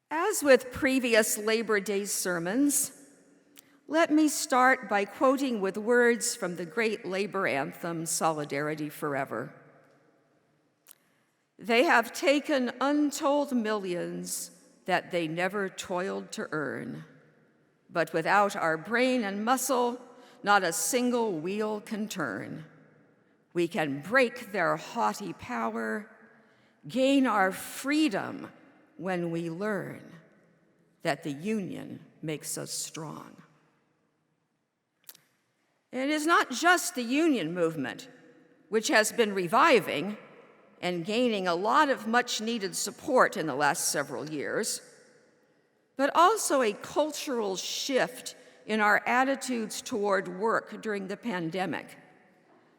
As with previous Labor Day sermons, let me start by quoting with words from the great labor anthem, Solidarity Forever. They have taken untold millions that they never toiled to earn, but without our brain and muscle, not a single wheel can turn. We can break their haughty power, gain our freedom when we learn that the union makes us strong. It is not just the union movement, which has been reviving and gaining a lot of much-needed support in the last several years, but also a cultural shift in our attitudes toward work during the pandemic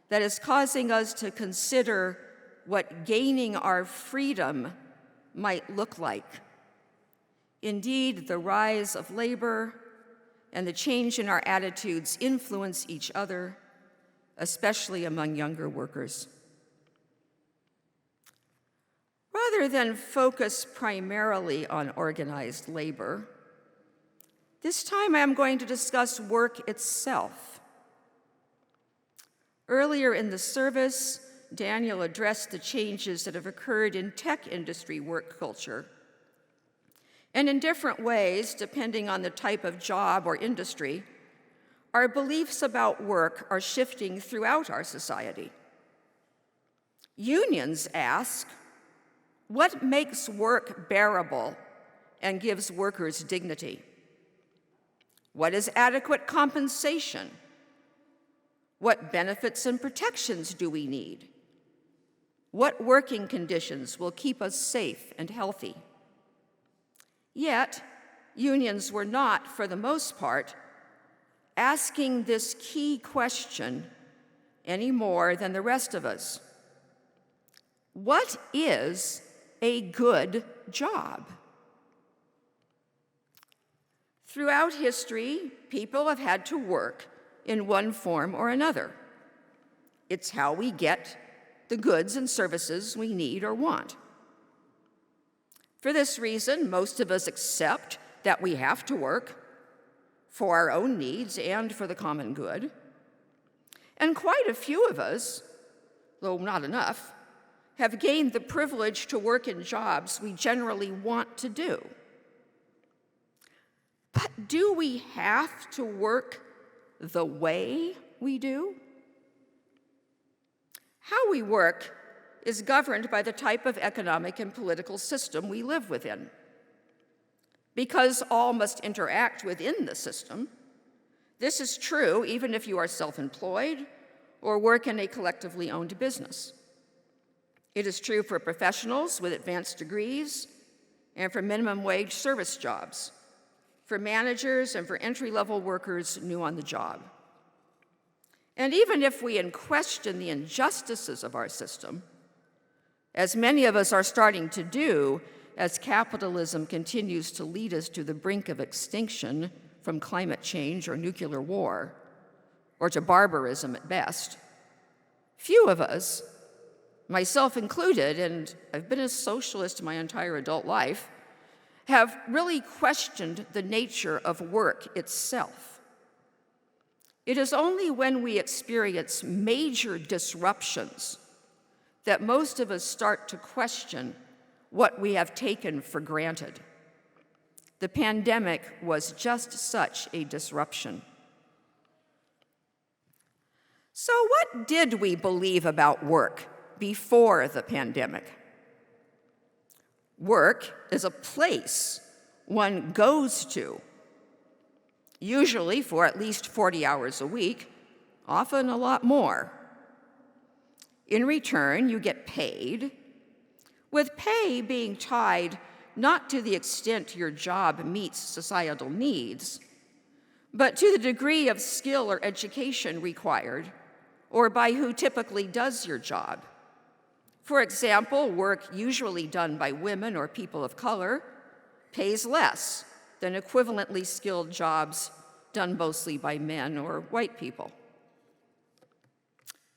that is causing us to consider what gaining our freedom might look like. Indeed, the rise of labor and the change in our attitudes influence each other, especially among younger workers. Rather than focus primarily on organized labor, this time I am going to discuss work itself. Earlier in the service, Daniel addressed the changes that have occurred in tech industry work culture. And in different ways, depending on the type of job or industry, our beliefs about work are shifting throughout our society. Unions ask, what makes work bearable and gives workers dignity? What is adequate compensation? What benefits and protections do we need? What working conditions will keep us safe and healthy? Yet, unions were not, for the most part, asking this key question any more than the rest of us. What is a good job? Throughout history, people have had to work in one form or another. It's how we get the goods and services we need or want. For this reason, most of us accept that we have to work for our own needs and for the common good. And quite a few of us, though not enough, have gained the privilege to work in jobs we generally want to do. But do we have to work the way we do? How we work is governed by the type of economic and political system we live within. Because all must interact within the system, this is true even if you are self-employed or work in a collectively owned business. It is true for professionals with advanced degrees and for minimum wage service jobs, for managers and for entry-level workers new on the job. And even if we question the injustices of our system, as many of us are starting to do as capitalism continues to lead us to the brink of extinction from climate change or nuclear war, or to barbarism at best, few of us, myself included, and I've been a socialist my entire adult life, have really questioned the nature of work itself. It is only when we experience major disruptions that most of us start to question what we have taken for granted. The pandemic was just such a disruption. So what did we believe about work before the pandemic? Work is a place one goes to, usually for at least 40 hours a week, often a lot more. In return, you get paid, with pay being tied not to the extent your job meets societal needs, but to the degree of skill or education required, or by who typically does your job. For example, work usually done by women or people of color pays less than equivalently skilled jobs done mostly by men or white people.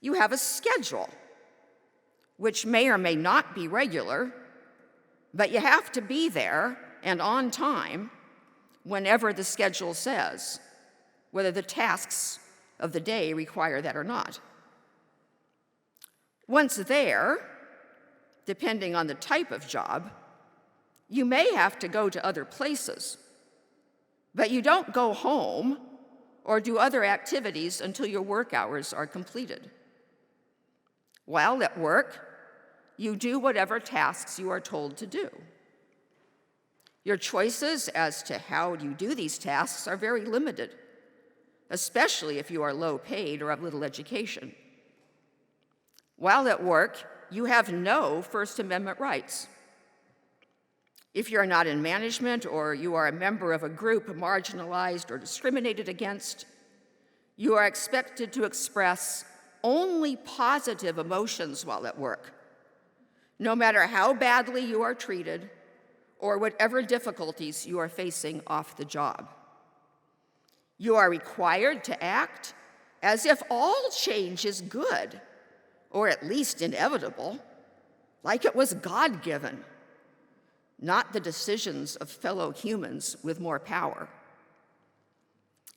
You have a schedule, which may or may not be regular, but you have to be there and on time whenever the schedule says, whether the tasks of the day require that or not. Once there, depending on the type of job, you may have to go to other places, but you don't go home or do other activities until your work hours are completed. While at work, you do whatever tasks you are told to do. Your choices as to how you do these tasks are very limited, especially if you are low paid or have little education. While at work, you have no First Amendment rights. If you're not in management or you are a member of a group marginalized or discriminated against, you are expected to express only positive emotions while at work, no matter how badly you are treated or whatever difficulties you are facing off the job. You are required to act as if all change is good, or at least inevitable, like it was God-given, not the decisions of fellow humans with more power.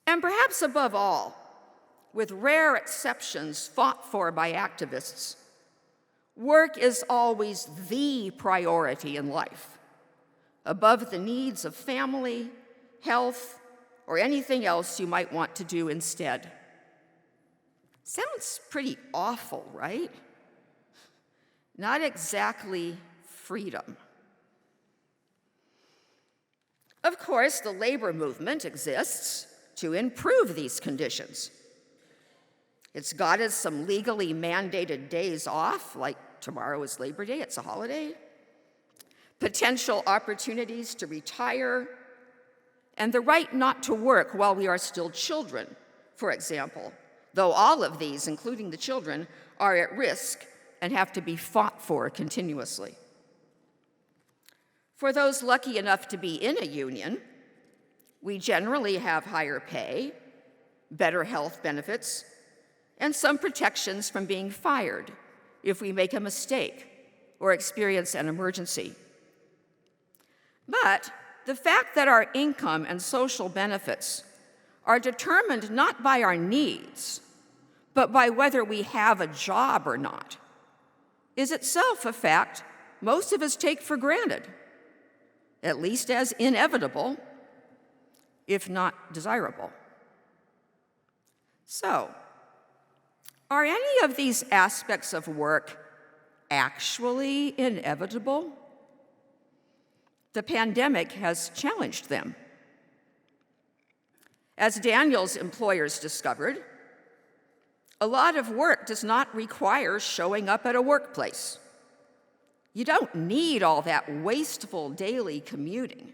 And perhaps above all, with rare exceptions fought for by activists, work is always the priority in life, above the needs of family, health, or anything else you might want to do instead. Sounds pretty awful, right? Not exactly freedom. Of course, the labor movement exists to improve these conditions. It's got us some legally mandated days off, like tomorrow is Labor Day, it's a holiday, potential opportunities to retire, and the right not to work while we are still children, for example, though all of these, including the children, are at risk and have to be fought for continuously. For those lucky enough to be in a union, we generally have higher pay, better health benefits, and some protections from being fired if we make a mistake or experience an emergency. But the fact that our income and social benefits are determined not by our needs, but by whether we have a job or not, is itself a fact most of us take for granted, at least as inevitable, if not desirable. So, are any of these aspects of work actually inevitable? The pandemic has challenged them. As Daniel's employers discovered, a lot of work does not require showing up at a workplace. You don't need all that wasteful daily commuting,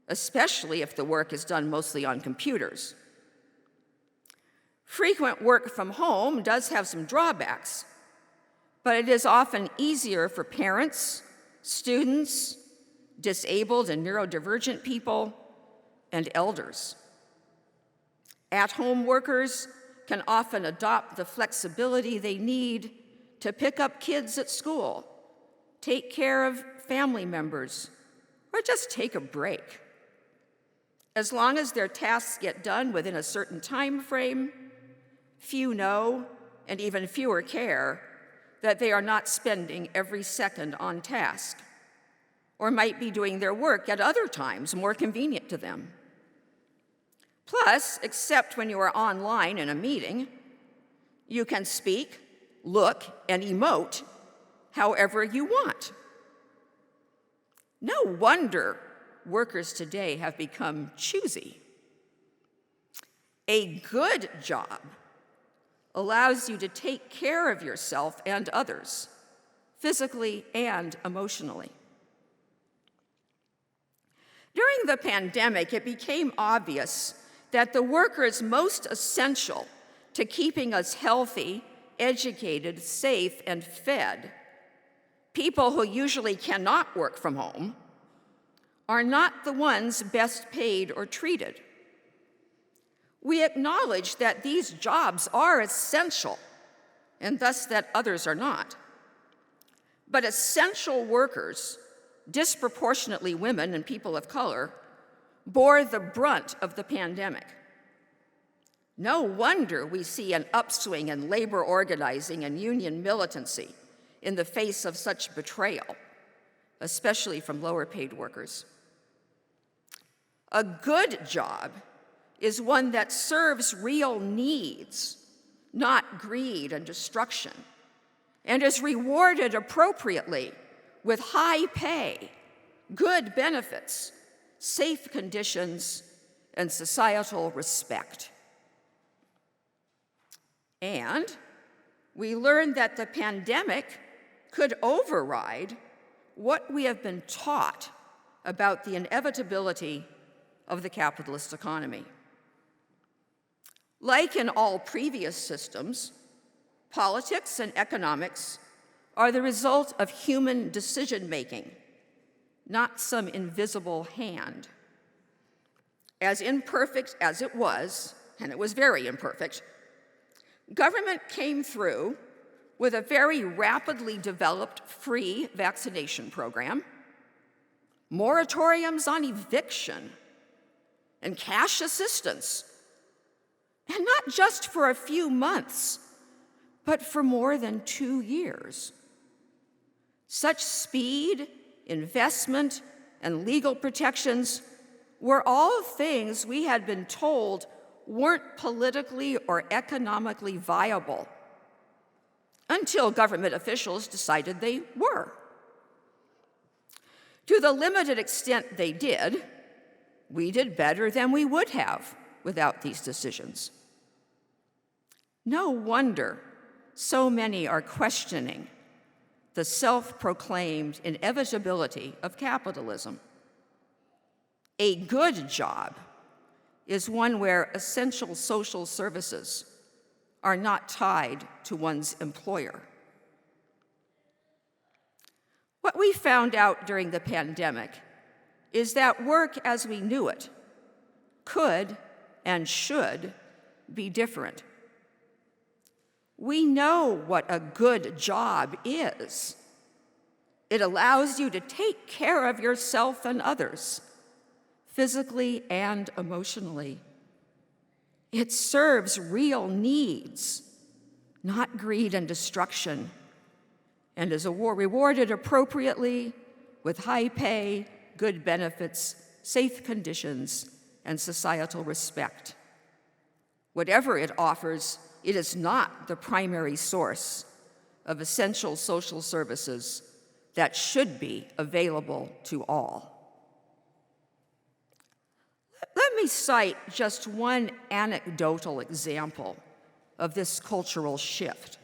especially if the work is done mostly on computers. Frequent work from home does have some drawbacks, but it is often easier for parents, students, disabled and neurodivergent people, and elders. At-home workers can often adopt the flexibility they need to pick up kids at school, take care of family members, or just take a break. As long as their tasks get done within a certain time frame, few know, and even fewer care, that they are not spending every second on task, or might be doing their work at other times more convenient to them. Plus, except when you are online in a meeting, you can speak, look, and emote however you want. No wonder workers today have become choosy. A good job allows you to take care of yourself and others, physically and emotionally. During the pandemic, it became obvious that the workers most essential to keeping us healthy, educated, safe, and fed, people who usually cannot work from home, are not the ones best paid or treated. We acknowledge that these jobs are essential, and thus that others are not. But essential workers disproportionately women and people of color, bore the brunt of the pandemic. No wonder we see an upswing in labor organizing and union militancy in the face of such betrayal, especially from lower-paid workers. A good job is one that serves real needs, not greed and destruction, and is rewarded appropriately with high pay, good benefits, safe conditions, and societal respect. And we learned that the pandemic could override what we have been taught about the inevitability of the capitalist economy. Like in all previous systems, politics and economics are the result of human decision-making, not some invisible hand. As imperfect as it was, and it was very imperfect, government came through with a very rapidly developed free vaccination program, moratoriums on eviction, and cash assistance, and not just for a few months, but for more than 2 years. Such speed, investment, and legal protections were all things we had been told weren't politically or economically viable until government officials decided they were. To the limited extent they did, we did better than we would have without these decisions. No wonder so many are questioning the self-proclaimed inevitability of capitalism. A good job is one where essential social services are not tied to one's employer. What we found out during the pandemic is that work as we knew it could and should be different. We know what a good job is. It allows you to take care of yourself and others, physically and emotionally. It serves real needs, not greed and destruction, and is rewarded appropriately with high pay, good benefits, safe conditions, and societal respect. Whatever it offers, it is not the primary source of essential social services that should be available to all. Let me cite just one anecdotal example of this cultural shift.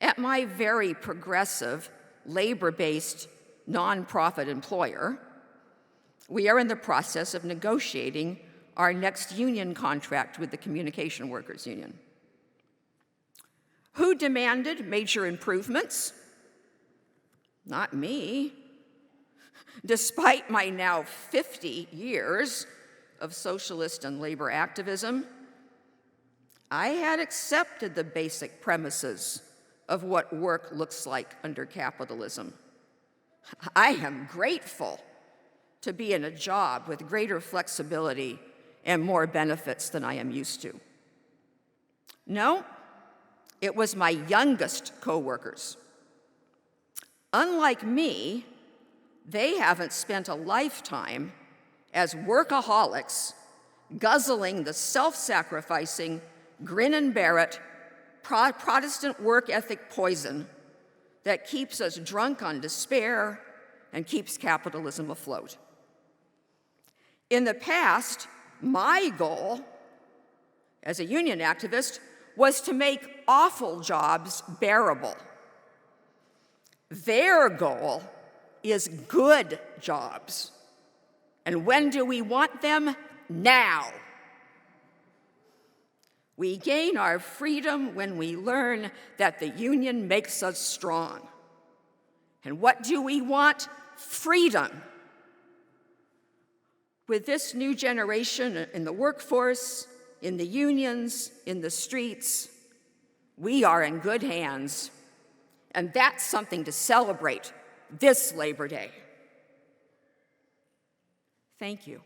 At my very progressive, labor-based, nonprofit employer, we are in the process of negotiating our next union contract with the Communication Workers Union. Who demanded major improvements? Not me. Despite my now 50 years of socialist and labor activism, I had accepted the basic premises of what work looks like under capitalism. I am grateful to be in a job with greater flexibility and more benefits than I am used to. No, it was my youngest coworkers. Unlike me, they haven't spent a lifetime as workaholics guzzling the self-sacrificing, grin and bear it, Protestant work ethic poison that keeps us drunk on despair and keeps capitalism afloat. In the past, my goal as a union activist was to make awful jobs bearable. Their goal is good jobs. And when do we want them? Now. We gain our freedom when we learn that the union makes us strong. And what do we want? Freedom. With this new generation in the workforce, in the unions, in the streets, we are in good hands. And that's something to celebrate. this Labor Day. Thank you.